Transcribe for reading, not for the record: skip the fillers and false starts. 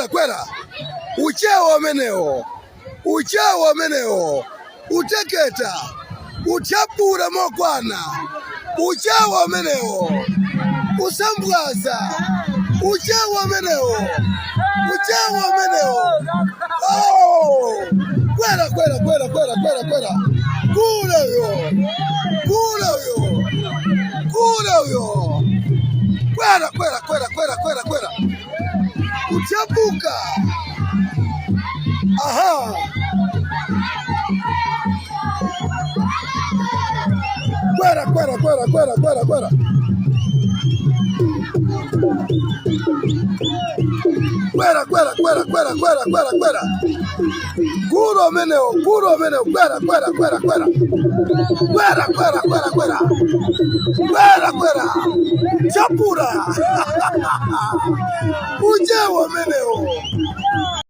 kwera uchewa meneo uteketa uchapura mokwana uchewa meneo usambwaza uchewa meneo oh kwera kule huyo kwera uchapuka aha kwera Kuro meneo kwera chapura ujewa meneo